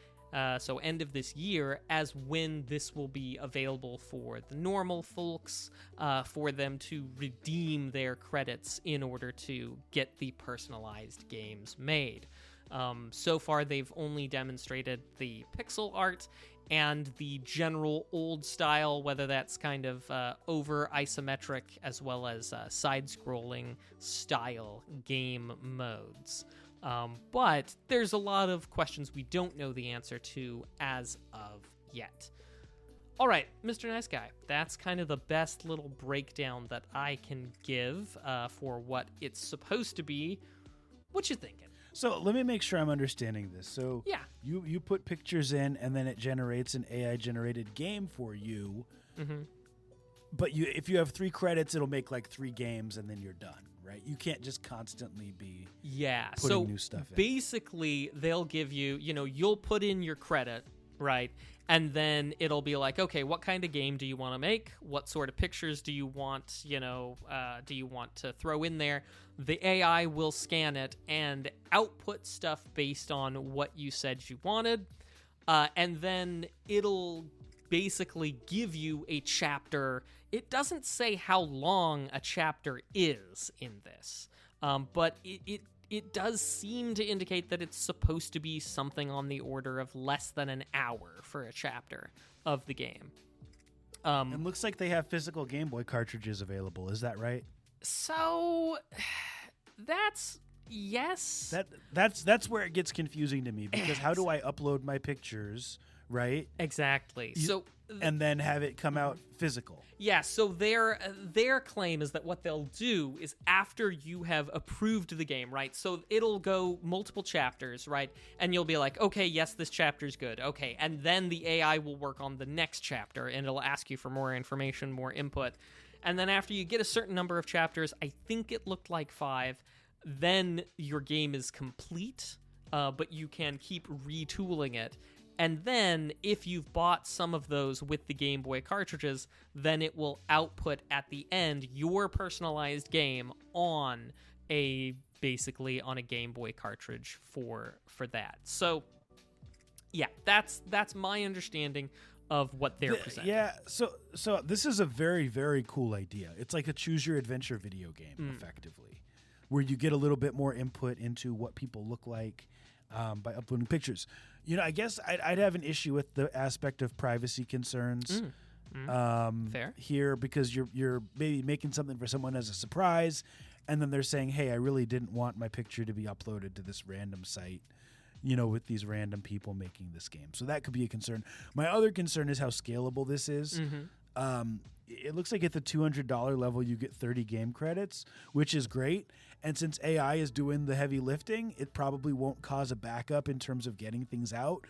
so end of this year, as when this will be available for the normal folks, for them to redeem their credits in order to get the personalized games made. So far, they've only demonstrated the pixel art and the general old style, whether that's kind of over isometric as well as side-scrolling style game modes. But there's a lot of questions we don't know the answer to as of yet. All right, Mr. Nice Guy, that's kind of the best little breakdown that I can give for what it's supposed to be. What you thinking? So let me make sure I'm understanding this. So yeah, you put pictures in, and then it generates an AI-generated game for you. Mm-hmm. But if you have 3 credits, it'll make like 3 games, and then you're done, right? You can't just constantly be putting new stuff in. Basically, they'll give you, you'll put in your credit, right? And then it'll be like, okay, what kind of game do you want to make? What sort of pictures do you want, do you want to throw in there? The AI will scan it and output stuff based on what you said you wanted. And then it'll basically give you a chapter. It doesn't say how long a chapter is in this, but it does seem to indicate that it's supposed to be something on the order of less than an hour for a chapter of the game. It looks like they have physical Game Boy cartridges available. Is that right? So yes. That's where it gets confusing to me, because how do I upload my pictures, right? Exactly. And then have it come out physical. Yeah, so their claim is that what they'll do is, after you have approved the game, right? So it'll go multiple chapters, right? And you'll be like, okay, yes, this chapter's good. Okay, and then the AI will work on the next chapter, and it'll ask you for more information, more input. And then after you get a certain number of chapters, I think it looked like 5, then your game is complete, but you can keep retooling it. And then, if you've bought some of those with the Game Boy cartridges, then it will output at the end your personalized game on a Game Boy cartridge for that. So, yeah, that's my understanding of what they're presenting. Yeah, so this is a very, very cool idea. It's like a choose your adventure video game, effectively, where you get a little bit more input into what people look like by uploading pictures. I guess I'd have an issue with the aspect of privacy concerns Fair. here, because you're maybe making something for someone as a surprise, and then they're saying, hey, I really didn't want my picture to be uploaded to this random site, with these random people making this game. So that could be a concern. My other concern is how scalable this is. Mm-hmm. It looks like at the $200 level, you get 30 game credits, which is great. And since AI is doing the heavy lifting, it probably won't cause a backup in terms of getting things out,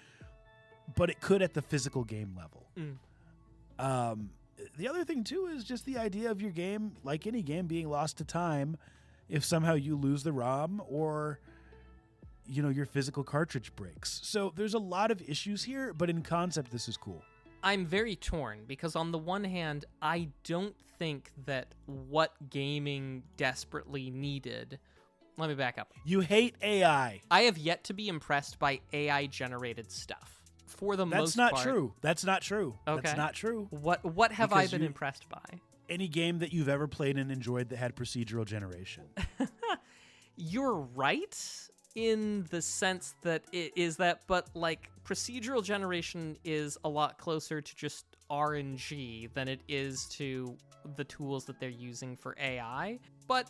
but it could at the physical game level. The other thing, too, is just the idea of your game, like any game, being lost to time if somehow you lose the ROM or, your physical cartridge breaks. So there's a lot of issues here, but in concept, this is cool. I'm very torn, because on the one hand, I don't think that what gaming desperately needed... Let me back up. You hate AI. I have yet to be impressed by AI-generated stuff. For the most part... That's not true. That's not true. Okay. That's not true. What have I been impressed by? Any game that you've ever played and enjoyed that had procedural generation. You're right, in the sense that it is that, but procedural generation is a lot closer to just RNG than it is to the tools that they're using for AI. But,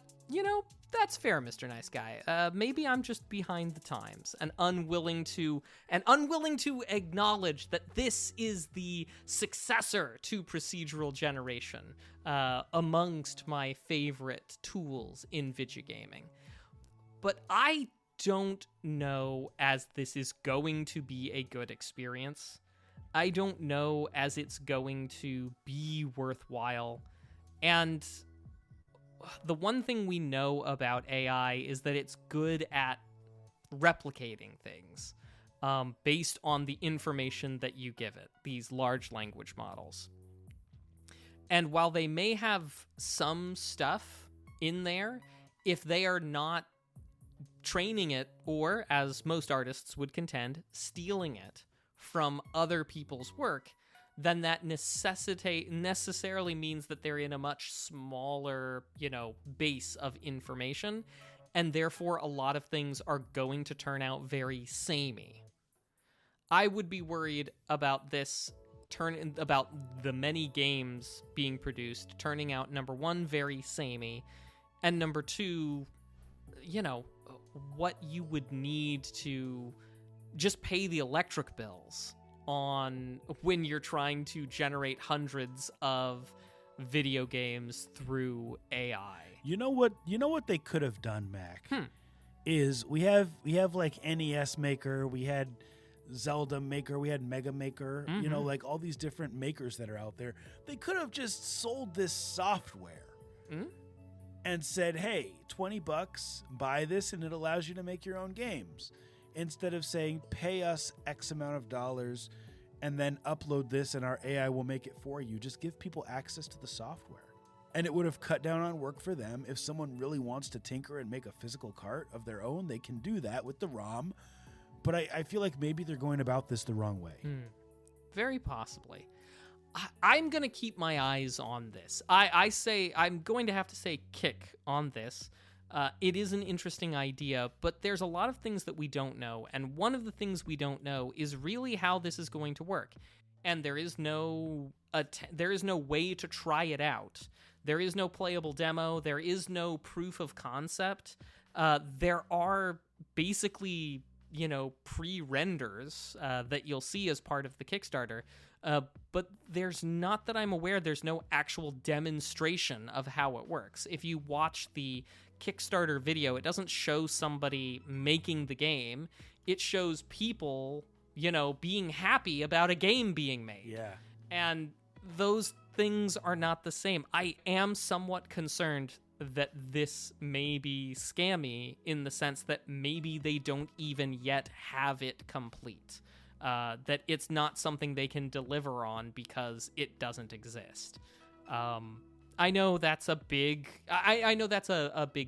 that's fair, Mr. Nice Guy. Maybe I'm just behind the times and unwilling to acknowledge that this is the successor to procedural generation amongst my favorite tools in video gaming. But I don't know as this is going to be a good experience. I don't know as it's going to be worthwhile. And the one thing we know about AI is that it's good at replicating things. based on the information that you give it, these large language models. And while they may have some stuff in there, if they are not training it, or, as most artists would contend, stealing it from other people's work, then that necessarily means that they're in a much smaller, base of information, and therefore a lot of things are going to turn out very samey. I would be worried about about the many games being produced turning out, number one, very samey, and number two, what you would need to just pay the electric bills on when you're trying to generate hundreds of video games through AI. You know what they could have done, Mac? Is we have like NES Maker, we had Zelda Maker, we had Mega Maker, like all these different makers that are out there. They could have just sold this software and said, hey, $20, buy this and it allows you to make your own games. Instead of saying, pay us X amount of dollars and then upload this and our AI will make it for you. Just give people access to the software. And it would have cut down on work for them. If someone really wants to tinker and make a physical cart of their own, they can do that with the ROM. But I feel like maybe they're going about this the wrong way. Very possibly. I'm going to keep my eyes on this. I'm going to have to say kick on this. It is an interesting idea, but there's a lot of things that we don't know. And one of the things we don't know is really how this is going to work. And there is no way to try it out. There is no playable demo. There is no proof of concept. There are basically, pre-renders that you'll see as part of the Kickstarter. But there's not that I'm aware, there's no actual demonstration of how it works. If you watch the Kickstarter video, it doesn't show somebody making the game. It shows people, being happy about a game being made. Yeah. And those things are not the same. I am somewhat concerned that this may be scammy in the sense that maybe they don't even yet have it complete. That it's not something they can deliver on because it doesn't exist. I know that's a big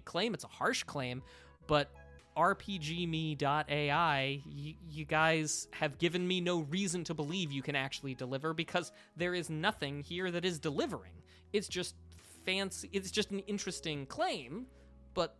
claim. It's a harsh claim, but RPGme.ai, you guys have given me no reason to believe you can actually deliver, because there is nothing here that is delivering. It's just fancy. It's just an interesting claim, but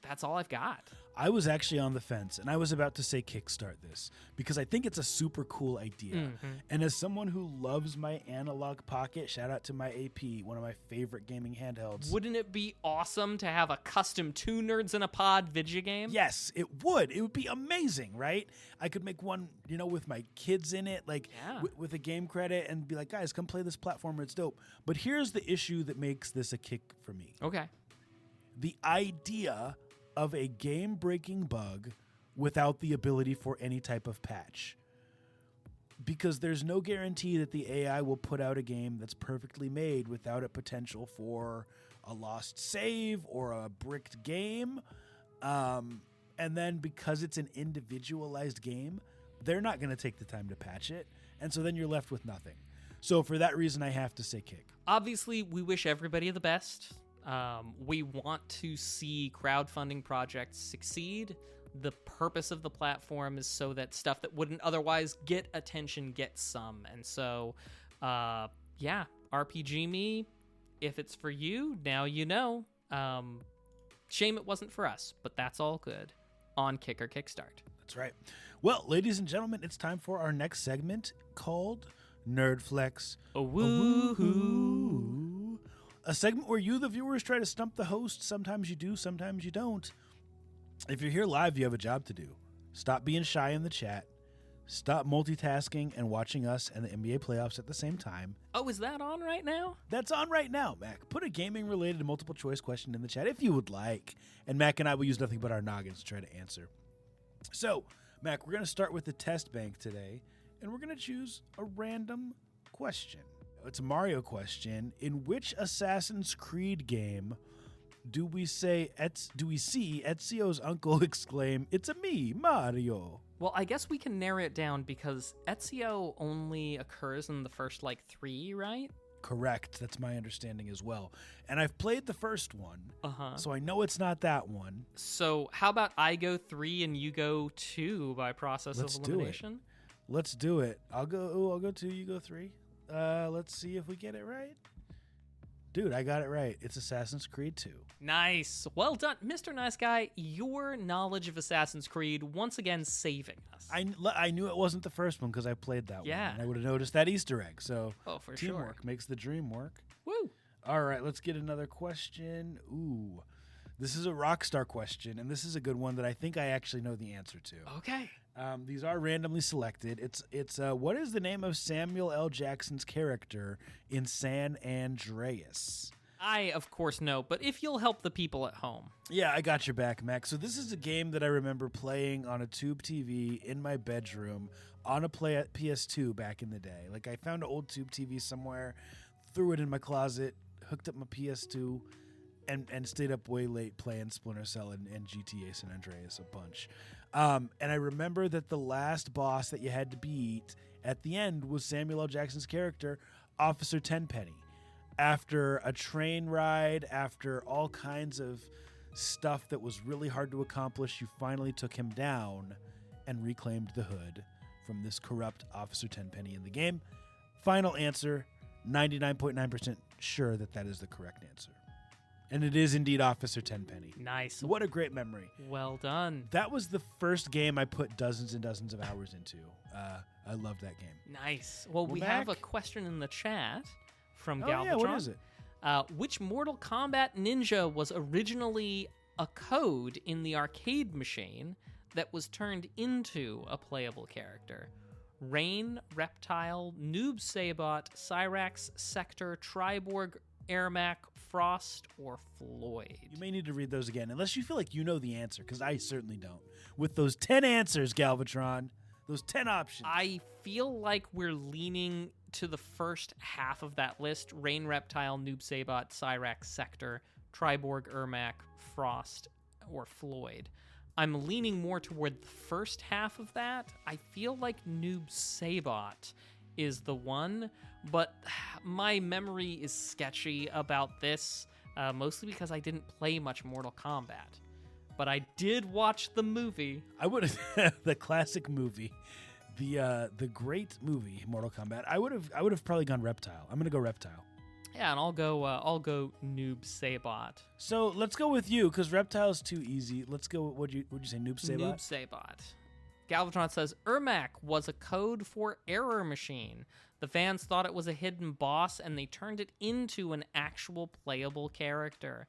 that's all I've got. I was actually on the fence, and I was about to say kickstart this because I think it's a super cool idea. And as someone who loves my analog pocket, shout out to my AP, one of my favorite gaming handhelds. Wouldn't it be awesome to have a custom Two Nerds in a Pod video game? Yes, it would. It would be amazing, right? I could make one, with my kids in it, with a game credit, and be like, guys, come play this platformer. It's dope. But here's the issue that makes this a kick for me. Okay. The idea of a game-breaking bug without the ability for any type of patch. Because there's no guarantee that the AI will put out a game that's perfectly made without a potential for a lost save or a bricked game. And then because it's an individualized game, they're not going to take the time to patch it. And so then you're left with nothing. So for that reason, I have to say kick. Obviously, we wish everybody the best. We want to see crowdfunding projects succeed. The purpose of the platform is so that stuff that wouldn't otherwise get attention gets some. And so, RPG Me, if it's for you, now you know. Shame it wasn't for us, but that's all good on Kick or Kickstart. That's right. Well, ladies and gentlemen, it's time for our next segment called Nerd Flex. Woohoo! A segment where you, the viewers, try to stump the host. Sometimes you do, sometimes you don't. If you're here live, you have a job to do. Stop being shy in the chat. Stop multitasking and watching us and the NBA playoffs at the same time. Oh, is that on right now? That's on right now, Mac. Put a gaming-related multiple choice question in the chat if you would like. And Mac and I will use nothing but our noggins to try to answer. So, Mac, we're going to start with the test bank today, and we're going to choose a random question. It's a Mario question. In which Assassin's Creed game do we see Ezio's uncle exclaim, "It's a me, Mario"? Well, I guess we can narrow it down because Ezio only occurs in the first, 3, right? Correct. That's my understanding as well. And I've played the first one, Uh-huh. so I know it's not that one. So how about I go 3 and you go 2 by process Let's of do it. elimination? Let's do it. I'll go 2, you go 3. Let's see if we get it right. Dude, I got it right. It's Assassin's Creed 2. Nice. Well done. Mr. Nice Guy, your knowledge of Assassin's Creed once again saving us. I knew it wasn't the first one because I played that one. Yeah. And I would have noticed that Easter egg. So For teamwork sure. makes the dream work. Woo. All right, let's get another question. Ooh, this is a Rockstar question, and this is a good one that I think I actually know the answer to. Okay. These are randomly selected. It's what is the name of Samuel L. Jackson's character in San Andreas? I, of course, know, but if you'll help the people at home. Yeah, I got your back, Max. So this is a game that I remember playing on a tube TV in my bedroom on a PS2 back in the day. Like, I found an old tube TV somewhere, threw it in my closet, hooked up my PS2, and stayed up way late playing Splinter Cell and GTA San Andreas a bunch. And I remember that the last boss that you had to beat at the end was Samuel L. Jackson's character, Officer Tenpenny. After a train ride, after all kinds of stuff that was really hard to accomplish, you finally took him down and reclaimed the hood from this corrupt Officer Tenpenny in the game. Final answer, 99.9% sure that is the correct answer. And it is indeed Officer Tenpenny. Nice. What a great memory. Well done. That was the first game I put dozens and dozens of hours into. I loved that game. Nice. Well, we We're have a back. question in the chat from Oh, Galvatron. yeah, what is it? Which Mortal Kombat ninja was originally a code in the arcade machine that was turned into a playable character? Rain, Reptile, Noob Sabot, Cyrax, Sector, Triborg, Ermac, Frost, or Floyd? You may need to read those again, unless you feel like you know the answer, because I certainly don't. With those 10 answers, Galvatron, those 10 options. I feel like we're leaning to the first half of that list: Rain, Reptile, Noob Sabot, Cyrax, Sector, Triborg, Ermac, Frost, or Floyd. I'm leaning more toward the first half of that. I feel like Noob Sabot is the one, but my memory is sketchy about this, mostly because I didn't play much Mortal Kombat. But I did watch the movie. I would have the classic movie, the great movie Mortal Kombat. I would have probably gone Reptile. I'm gonna go Reptile. Yeah, and I'll go Noob Sabot. So let's go with you, because Reptile's too easy. Let's go. Would you say Noob Sabot? Noob Sabot. Galvatron says Ermac was a code for Error Machine. The fans thought it was a hidden boss, and they turned it into an actual playable character.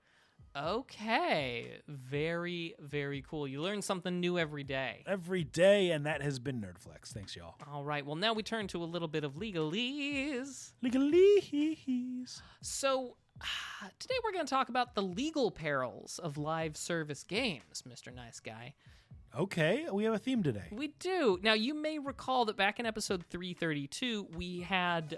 Okay, very, very cool. You learn something new every day. Every day, and that has been Nerdflex. Thanks, y'all. All right, well, now we turn to a little bit of legalese. Legalese. So, today we're going to talk about the legal perils of live service games, Mr. Nice Guy. Okay, we have a theme today. We do. Now, you may recall that back in episode 332, we had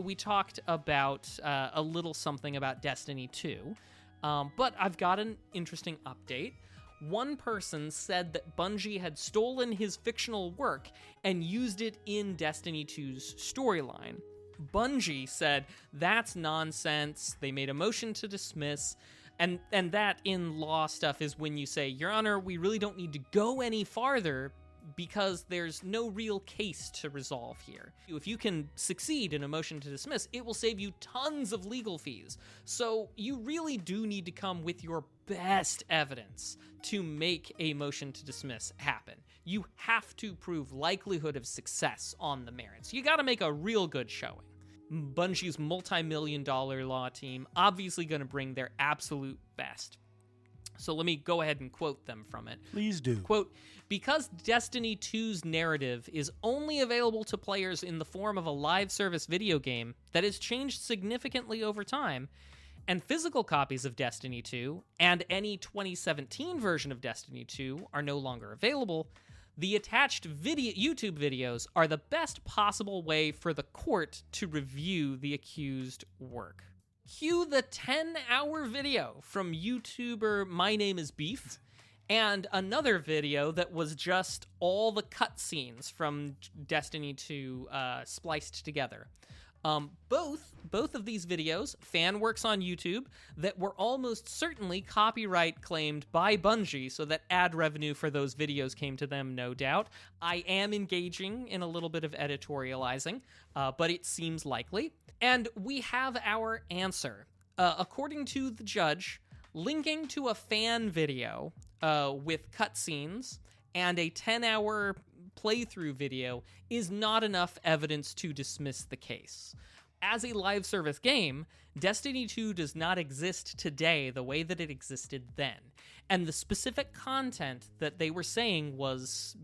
we talked about a little something about Destiny 2. But I've got an interesting update. One person said that Bungie had stolen his fictional work and used it in Destiny 2's storyline. Bungie said, that's nonsense. They made a motion to dismiss. And that in law stuff is when you say, Your Honor, we really don't need to go any farther because there's no real case to resolve here. If you can succeed in a motion to dismiss, it will save you tons of legal fees. So you really do need to come with your best evidence to make a motion to dismiss happen. You have to prove likelihood of success on the merits. You got to make a real good showing. Bungie's multi-million-dollar law team obviously going to bring their absolute best. So let me go ahead and quote them from it. Please do. Quote, because Destiny 2's narrative is only available to players in the form of a live service video game that has changed significantly over time, and physical copies of Destiny 2 and any 2017 version of Destiny 2 are no longer available, the attached YouTube videos are the best possible way for the court to review the accused work. Cue the 10-hour video from YouTuber My Name is Beef and another video that was just all the cutscenes from Destiny 2 spliced together. Both of these videos, fan works on YouTube that were almost certainly copyright claimed by Bungie, so that ad revenue for those videos came to them, no doubt. I am engaging in a little bit of editorializing, but it seems likely. And we have our answer. According to the judge, linking to a fan video with cutscenes and a 10-hour playthrough video is not enough evidence to dismiss the case. As a live service game, Destiny 2 does not exist today the way that it existed then. And the specific content that they were saying was,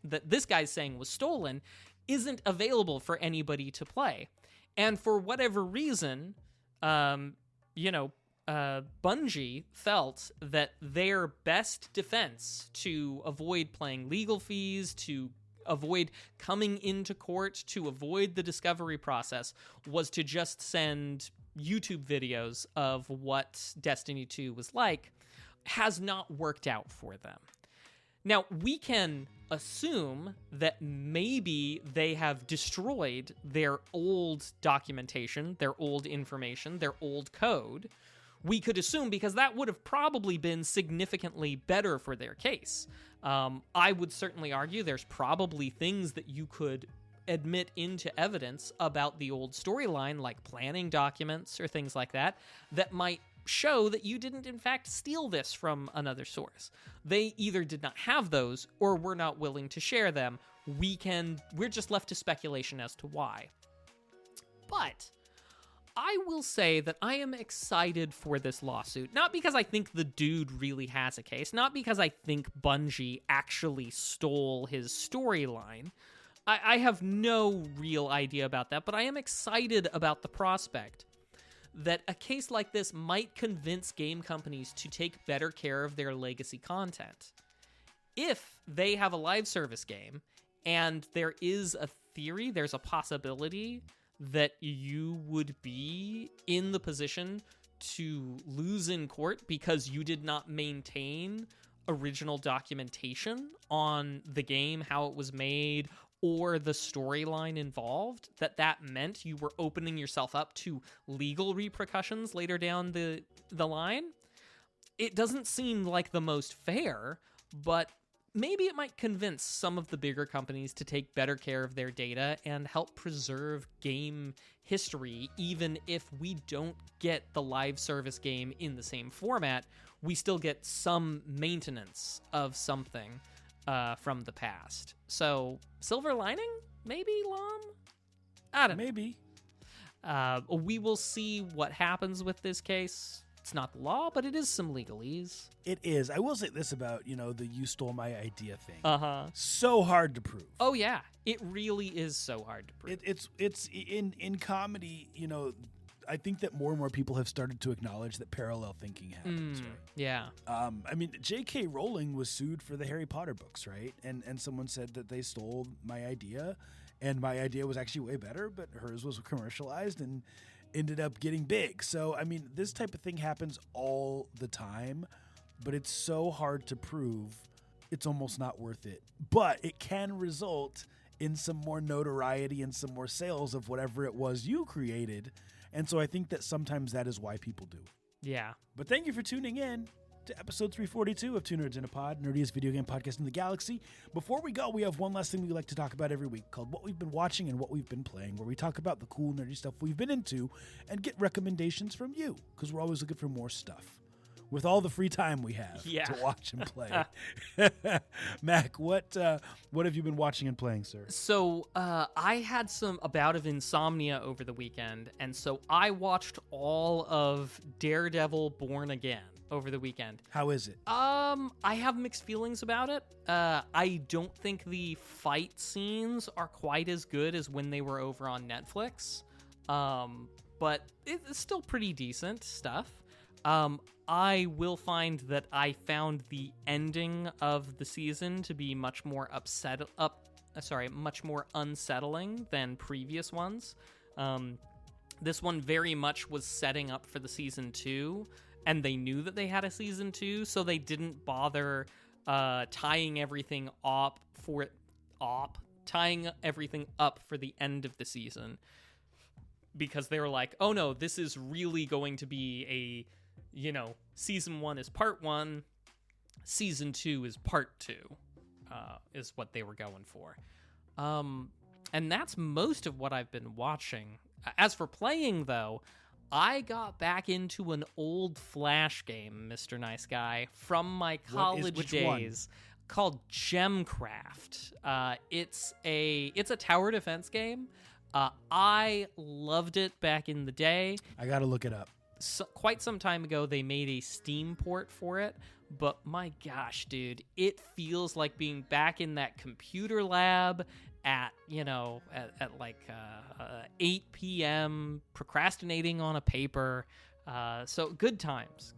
that this guy's saying was stolen, isn't available for anybody to play. And for whatever reason, Bungie felt that their best defense to avoid paying legal fees, to avoid coming into court, to avoid the discovery process, was to just send YouTube videos of what Destiny 2 was like, has not worked out for them. Now, we can assume that maybe they have destroyed their old documentation, their old information, their old code. We could assume, because that would have probably been significantly better for their case. I would certainly argue there's probably things that you could admit into evidence about the old storyline, like planning documents or things like that, that might show that you didn't in fact steal this from another source. They either did not have those or were not willing to share them. We're just left to speculation as to why. But I will say that I am excited for this lawsuit, not because I think the dude really has a case, not because I think Bungie actually stole his storyline. I have no real idea about that, but I am excited about the prospect that a case like this might convince game companies to take better care of their legacy content. If they have a live service game and there is a theory, there's a possibility that you would be in the position to lose in court because you did not maintain original documentation on the game, how it was made, or the storyline involved, that meant you were opening yourself up to legal repercussions later down the line. It doesn't seem like the most fair, but maybe it might convince some of the bigger companies to take better care of their data and help preserve game history. Even if we don't get the live service game in the same format, we still get some maintenance of something from the past. So, silver lining? Maybe, Lom? I don't know. Maybe. We will see what happens with this case. It's not the law, but it is some legalese. It is. I will say this about, the you stole my idea thing. Uh-huh. So hard to prove. Oh, yeah. It really is so hard to prove. It's in comedy, I think that more and more people have started to acknowledge that parallel thinking happens, right? Yeah. J.K. Rowling was sued for the Harry Potter books, right? And someone said that they stole my idea, and my idea was actually way better, but hers was commercialized and ended up getting big. So, this type of thing happens all the time, but it's so hard to prove, it's almost not worth it. But it can result in some more notoriety and some more sales of whatever it was you created. And so I think that sometimes that is why people do. Yeah. But thank you for tuning in to episode 342 of Two Nerds in a Pod, nerdiest video game podcast in the galaxy. Before we go, we have one last thing we like to talk about every week called What We've Been Watching and What We've Been Playing, where we talk about the cool, nerdy stuff we've been into and get recommendations from you, because we're always looking for more stuff with all the free time we have to watch and play. Mac, what have you been watching and playing, sir? So I had a bout of insomnia over the weekend, and so I watched all of Daredevil Born Again over the weekend. How is it? I have mixed feelings about it. I don't think the fight scenes are quite as good as when they were over on Netflix, but it's still pretty decent stuff. I will find that I found the ending of the season to be much more much more unsettling than previous ones. This one very much was setting up for the season 2, and they knew that they had a season 2, so they didn't bother tying everything up for the end of the season, because they were like, oh no, this is really going to be season 1 is part 1, season 2 is part 2, is what they were going for. And that's most of what I've been watching. As for playing, though, I got back into an old Flash game, Mr. Nice Guy, from my college days, called Gemcraft. It's a tower defense game. I loved it back in the day. I gotta look it up. Quite some time ago, they made a Steam port for it, but my gosh, dude, it feels like being back in that computer lab at 8 p.m. procrastinating on a paper. So good times.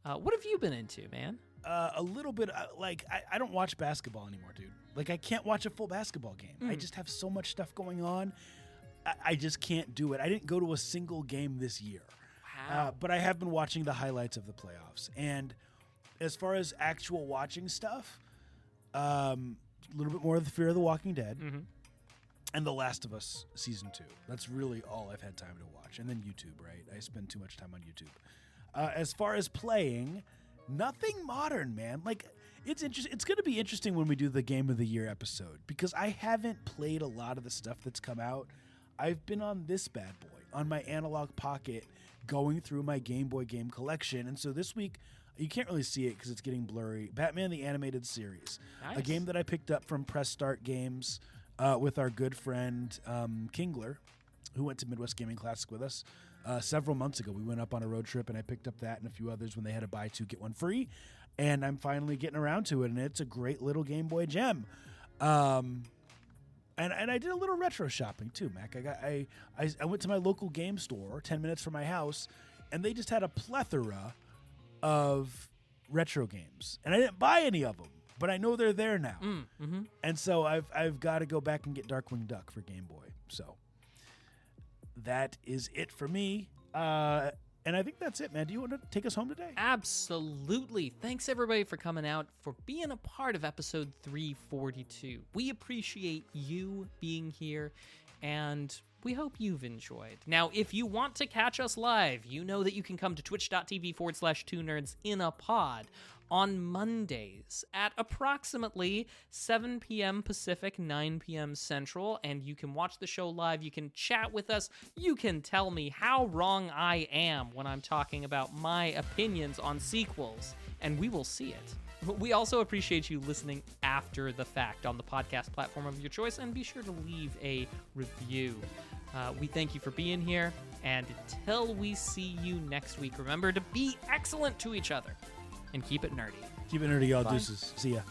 What have you been into, man? A little bit. I don't watch basketball anymore, dude. Like, I can't watch a full basketball game. I just have so much stuff going on. I just can't do it. I didn't go to a single game this year. Wow. But I have been watching the highlights of the playoffs. And as far as actual watching stuff, a little bit more of the Fear of the Walking Dead and The Last of Us Season 2. That's really all I've had time to watch. And then YouTube, right? I spend too much time on YouTube. As far as playing, nothing modern, man. Like, it's interesting. It's going to be interesting when we do the Game of the Year episode, because I haven't played a lot of the stuff that's come out. I've been on this bad boy, on my Analog Pocket, going through my Game Boy game collection. And so this week, you can't really see it because it's getting blurry. Batman the Animated Series, nice. A game that I picked up from Press Start Games with our good friend Kingler, who went to Midwest Gaming Classic with us several months ago. We went up on a road trip, and I picked up that and a few others when they had a buy two, get one free. And I'm finally getting around to it, and it's a great little Game Boy gem. And I did a little retro shopping too, Mac. I went to my local game store 10 minutes from my house, and they just had a plethora of retro games. And I didn't buy any of them, but I know they're there now. And so I've got to go back and get Darkwing Duck for Game Boy. So that is it for me. And I think that's it, man. Do you want to take us home today? Absolutely. Thanks, everybody, for coming out, for being a part of episode 342. We appreciate you being here, and we hope you've enjoyed. Now, if you want to catch us live, you know that you can come to twitch.tv/2nerds in a pod on Mondays at approximately 7 p.m. Pacific, 9 p.m. Central, and you can watch the show live, you can chat with us, you can tell me how wrong I am when I'm talking about my opinions on sequels, and we will see it. We also appreciate you listening after the fact on the podcast platform of your choice, and be sure to leave a review. We thank you for being here, and until we see you next week, remember to be excellent to each other. And keep it nerdy. Keep it nerdy, y'all. Bye. Deuces. See ya.